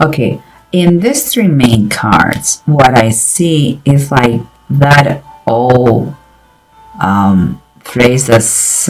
Okay, in these three main cards, what I see is like that old phrase that's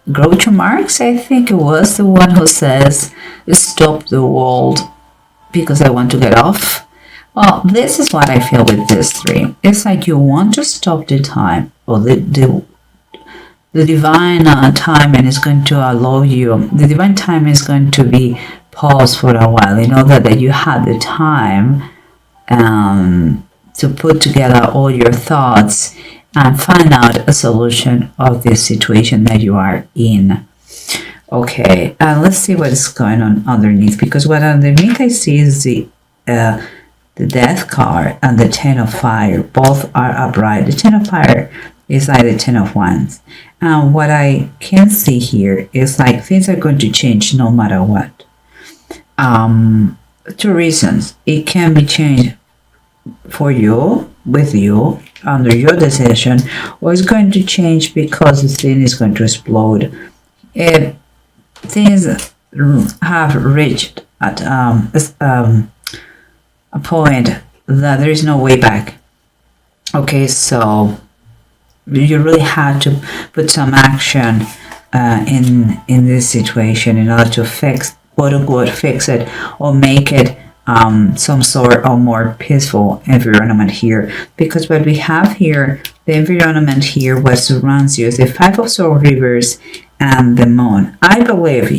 Groucho Marx, I think it was the one who says, "Stop the world because I want to get off." Well, this is what I feel with this three. It's like you want to stop the time, or the divine time, and is going to allow you. The divine time is going to be paused for a while in order that you have the time to put together all your thoughts and find out a solution of this situation that you are in. Okay, let's see what is going on underneath, because what underneath I see is the Death card and the Ten of Fire. Both are upright. The Ten of Fire is like the Ten of Wands. And what I can see here is like things are going to change no matter what. Two reasons. It can be changed for you, with you, under your decision, or it's going to change because the thing is going to explode. Things have reached at a point that there is no way back. Okay, so you really have to put some action in this situation in order to fix, quote unquote, fix it or make it some sort of more peaceful environment here. Because what we have here, the environment here, what surrounds you is the Five of Swords reverse and the Moon. I believe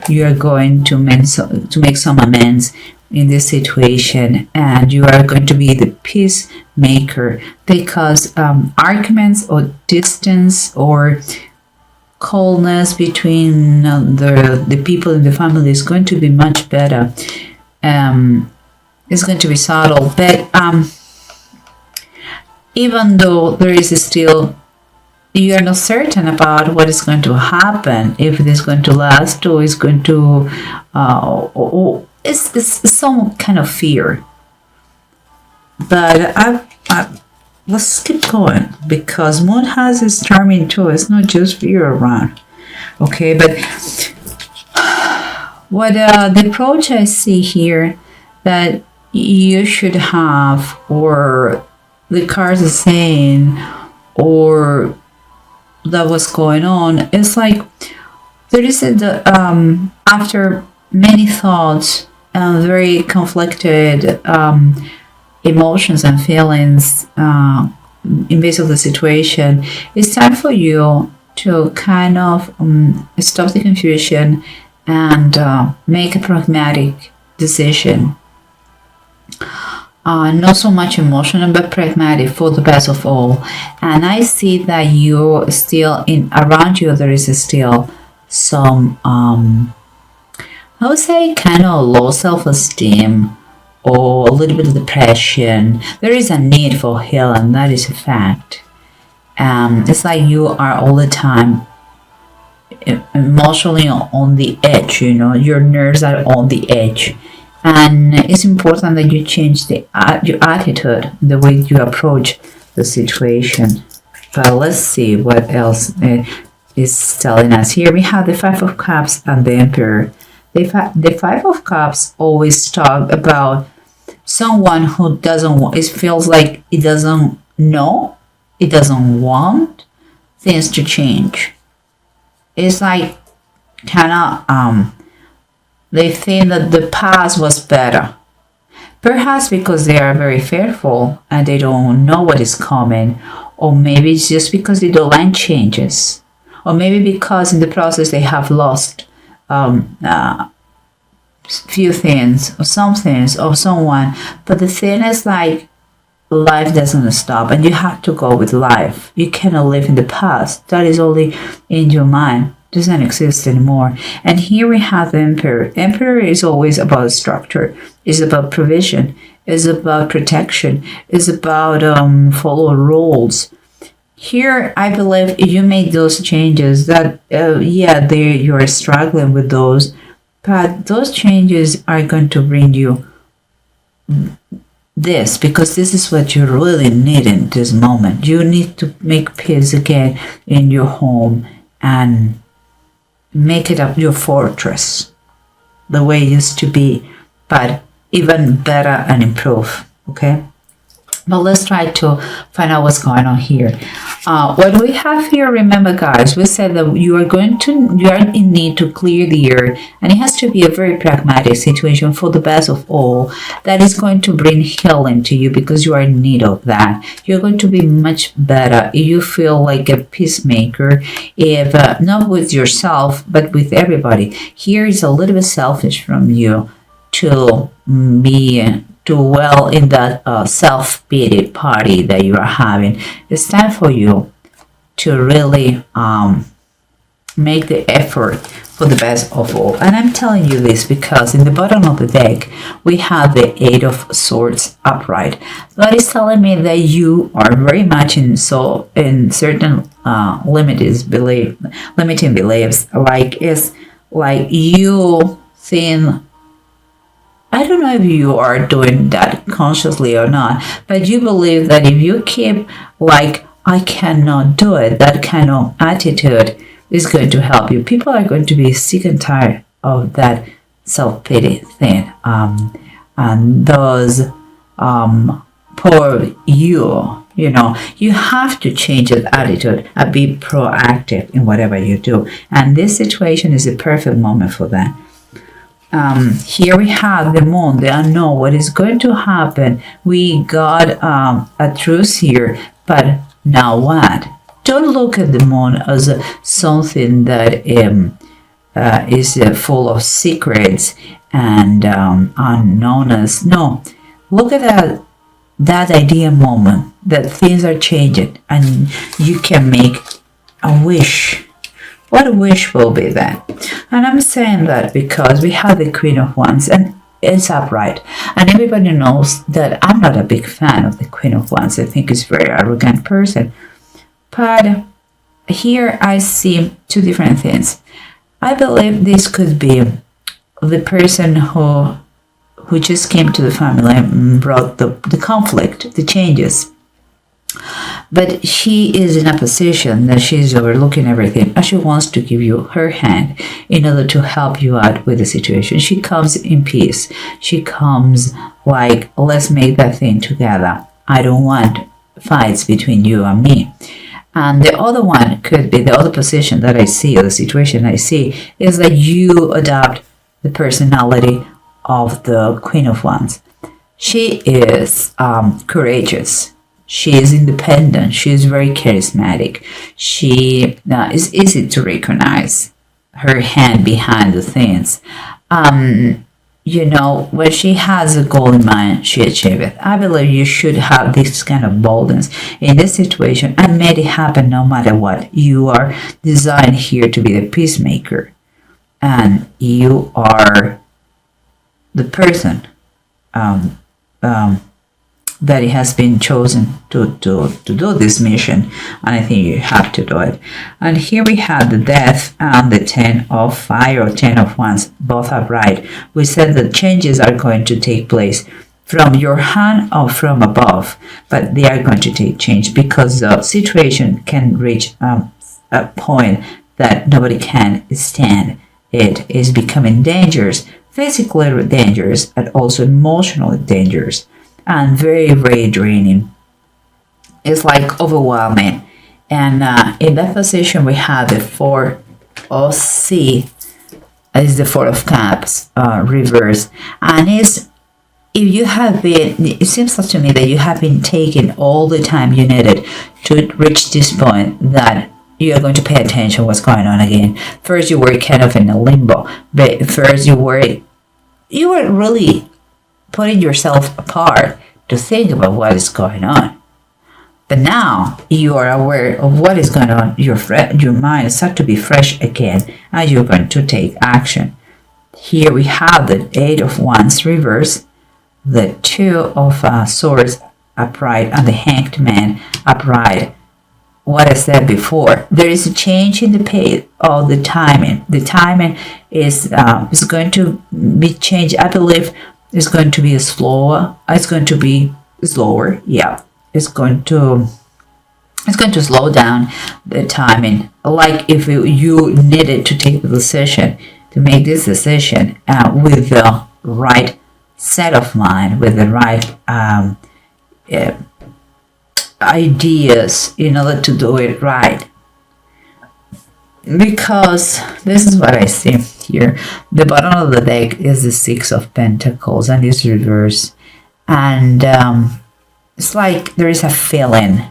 you are going to make some amends in this situation, and you are going to be the peacemaker, because arguments or distance or coldness between the people in the family is going to be much better. It's going to be subtle, but even though there is still, you are not certain about what is going to happen, if it is going to last or is going to it's some kind of fear. But let's keep going, because Moon has its charming too. It's not just fear around. Okay, but what the approach I see here that you should have, or the cards are saying, or that was going on, it's like there is after many thoughts and very conflicted emotions and feelings in base of the situation, it's time for you to kind of stop the confusion and make a pragmatic decision. Not so much emotional, but pragmatic for the best of all. And I see that you still around you there is still some I would say kind of low self-esteem or a little bit of depression. There is a need for healing, that is a fact. It's like you are all the time emotionally on the edge, your nerves are on the edge. And it's important that you change your attitude, the way you approach the situation. But let's see what else is telling us. Here we have the Five of Cups and the Emperor. The Five of Cups always talk about someone who doesn't want, it feels like it doesn't know, it doesn't want things to change. It's like kind of they think that the past was better. Perhaps because they are very fearful and they don't know what is coming, or maybe it's just because they don't like changes, or maybe because in the process they have lost few things or some things or someone. But the thing is, like, life doesn't stop and you have to go with life. You cannot live in the past. That is only in your mind. It doesn't exist anymore. And here we have the Emperor. Emperor is always about structure. It's about provision. It's about protection. It's about follow rules. Here, I believe you made those changes that, you are struggling with those, but those changes are going to bring you this, because this is what you really need in this moment. You need to make peace again in your home and make it up your fortress. the way it used to be, but even better and improve. Okay, but let's try to find out what's going on here. What we have here, remember guys, we said that you are in need to clear the air, and it has to be a very pragmatic situation for the best of all that is going to bring healing to you, because you are in need of that. You're going to be much better if you feel like a peacemaker, if not with yourself but with everybody. Here is a little bit selfish from you to be dwell in that self-pity party that you are having. It's time for you to really make the effort for the best of all. And I'm telling you this because in the bottom of the deck we have the Eight of Swords upright. That is telling me that you are very much in certain limiting beliefs, like you think, I don't know if you are doing that consciously or not, but you believe that if you keep like, I cannot do it, that kind of attitude is going to help you. People are going to be sick and tired of that self-pity thing. And those poor you know, you have to change that attitude and be proactive in whatever you do. And this situation is a perfect moment for that. Here we have the moon, the unknown, what is going to happen. We got a truce here, but now what? Don't look at the moon as something that is full of secrets and unknownness. No, look at that idea moment that things are changing and you can make a wish. What wish will be that? And I'm saying that because we have the Queen of Wands and it's upright. And everybody knows that I'm not a big fan of the Queen of Wands. I think it's a very arrogant person. But here I see two different things. I believe this could be the person who just came to the family and brought the conflict, the changes. But she is in a position that she's overlooking everything and she wants to give you her hand in order to help you out with the situation. She comes in peace. She comes like, let's make that thing together. I don't want fights between you and me. And the other one could be, the other position that I see, or the situation I see, is that you adopt the personality of the Queen of Wands. She is courageous. She is independent. She is very charismatic. She is easy to recognize her hand behind the things. You know, when she has a goal in mind, she achieves it. I believe you should have this kind of boldness in this situation and make it happen no matter what. You are designed here to be the peacemaker, and you are the person that it has been chosen to do this mission, and I think you have to do it. And here we have the Death and the 10 of Fire or 10 of Wands, both upright. We said that changes are going to take place from your hand or from above, but they are going to take change because the situation can reach a point that nobody can stand. It is becoming dangerous, physically dangerous, and also emotionally dangerous. And very, very draining. It's like overwhelming. And in that position, we have the 4 of C, is the 4 of Cups, reverse. And it's, if you have been, it seems like to me that you have been taking all the time you needed to reach this point that you are going to pay attention what's going on again. First, you were kind of in a limbo, but first you were really putting yourself apart to think about what is going on. But now you are aware of what is going on. Your mind is set to be fresh again, and you're going to take action. Here we have the 8 of Wands reverse, the 2 of Swords upright, and the Hanged Man upright. What I said before, there is a change in the pace of the timing. The timing is going to be changed. I believe it's going to be slower. It's going to be slower. Yeah, it's going to slow down the timing. Like if you needed to take the decision, to make this decision with the right set of mind, with the right ideas in order to do it right. Because this is what I see here. The bottom of the deck is the Six of Pentacles and it's reversed. And it's like there is a feeling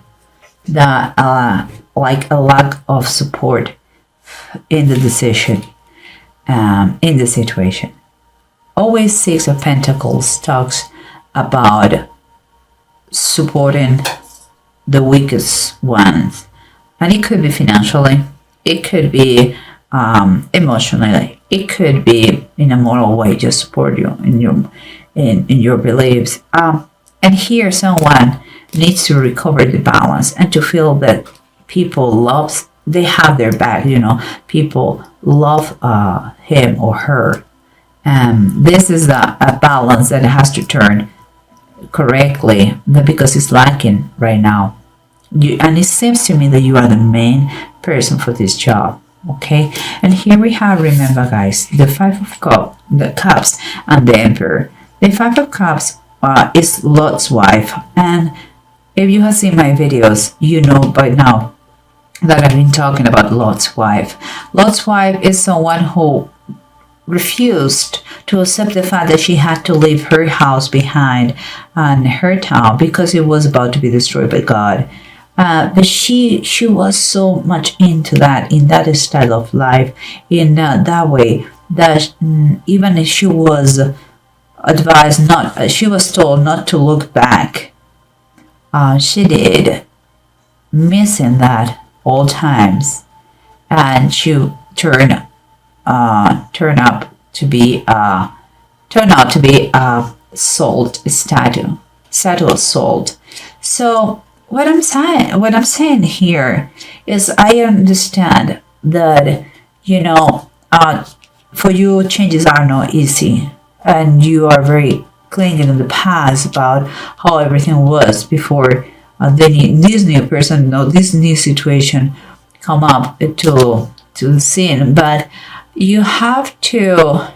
that like a lack of support in the decision, in the situation. Always Six of Pentacles talks about supporting the weakest ones. And it could be financially, it could be emotionally, it could be in a moral way, just support you in your beliefs. And here someone needs to recover the balance and to feel that people they have their back, people love him or her. This is a balance that has to turn correctly because it's lacking right now. And it seems to me that you are the main person for this job. Okay, and here we have, remember guys, the Five of Cups and the Emperor. The Five of Cups is Lot's wife, and if you have seen my videos, you know by now that I've been talking about Lot's wife. Lot's wife is someone who refused to accept the fact that she had to leave her house behind and her town because it was about to be destroyed by God. But she was so much into that, in that style of life, in that way, that even if she was she was told not to look back, she did, missing that all times, and she turned out to be a salt statue of salt. So what I'm saying here is, I understand that for you changes are not easy, and you are very clinging in the past about how everything was before this new person, this new situation come up to the scene. But you have to,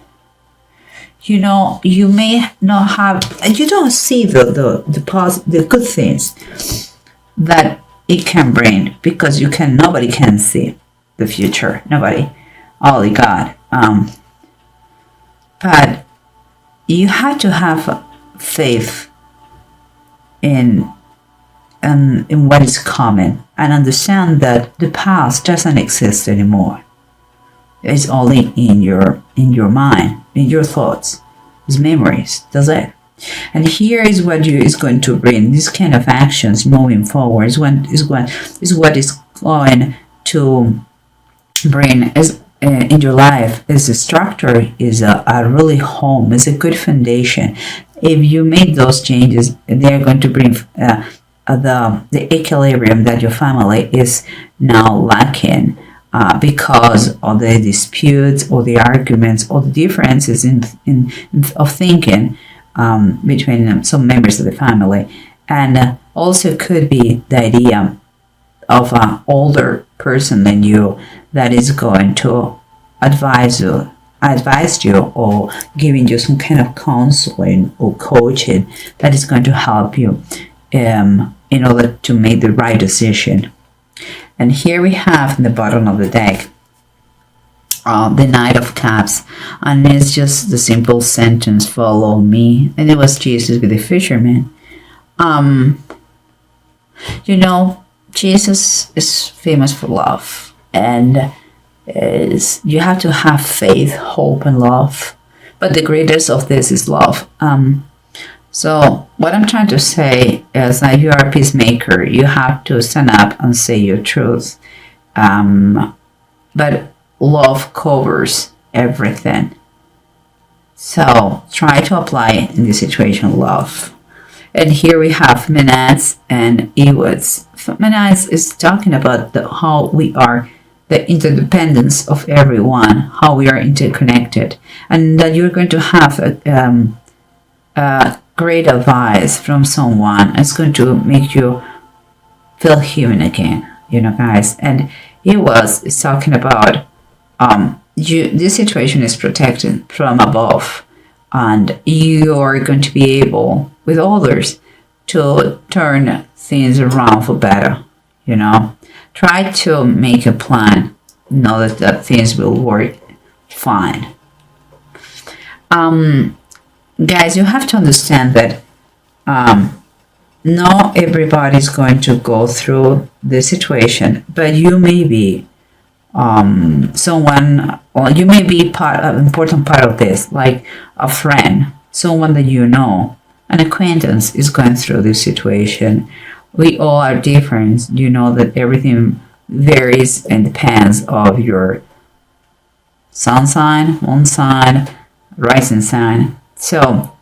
you may not have, you don't see the good things that it can bring, because nobody can see the future, nobody, only God. But you have to have faith in what is coming, and understand that the past doesn't exist anymore. It's only in your mind, in your thoughts, it's memories. That's it. And here is what is going to bring these kind of actions moving forward. Is what is going to bring in your life. Is the structure, is a really home, is a good foundation. If you make those changes, they're going to bring the equilibrium that your family is now lacking. Because of the disputes or the arguments or the differences of thinking between some members of the family. And also could be the idea of an older person than you that is going to advise you or giving you some kind of counseling or coaching that is going to help you in order to make the right decision. And here we have in the bottom of the deck the Knight of Cups, and it's just the simple sentence, follow me. And it was Jesus with the fisherman. Jesus is famous for love, and you have to have faith, hope, and love. But the greatest of this is love. So what I'm trying to say is that you are a peacemaker. You have to stand up and say your truth. But love covers everything. So try to apply in this situation love. And here we have Menads and Ewods. Menads is talking about how we are, the interdependence of everyone, how we are interconnected, and that you're going to have a great advice from someone. It's going to make you feel human again, guys. And it's talking about this situation is protected from above, and you are going to be able with others to turn things around for better. Try to make a plan, know that things will work fine. Guys, you have to understand that not everybody's going to go through this situation, but you may be someone, or you may be an important part of this, like a friend, someone that an acquaintance is going through this situation. We all are different. That everything varies and depends of your sun sign, moon sign, rising sign. So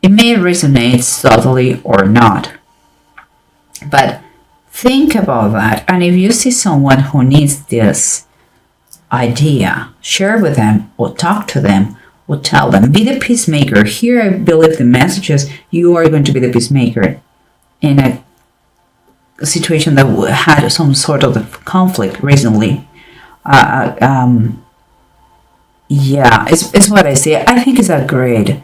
it may resonate subtly or not, but think about that. And if you see someone who needs this idea, share with them or talk to them or tell them. Be the peacemaker. Here I believe the messages, you are going to be the peacemaker in a situation that had some sort of conflict recently. Yeah, it's what I say. I think it's a great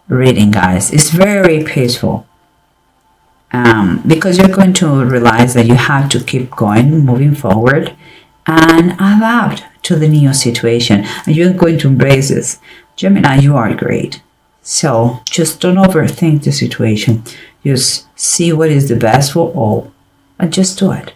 reading, guys. It's very peaceful. Because you're going to realize that you have to keep going, moving forward, and adapt to the new situation. And you're going to embrace this. Gemini, you are great. So just don't overthink the situation. Just see what is the best for all and just do it.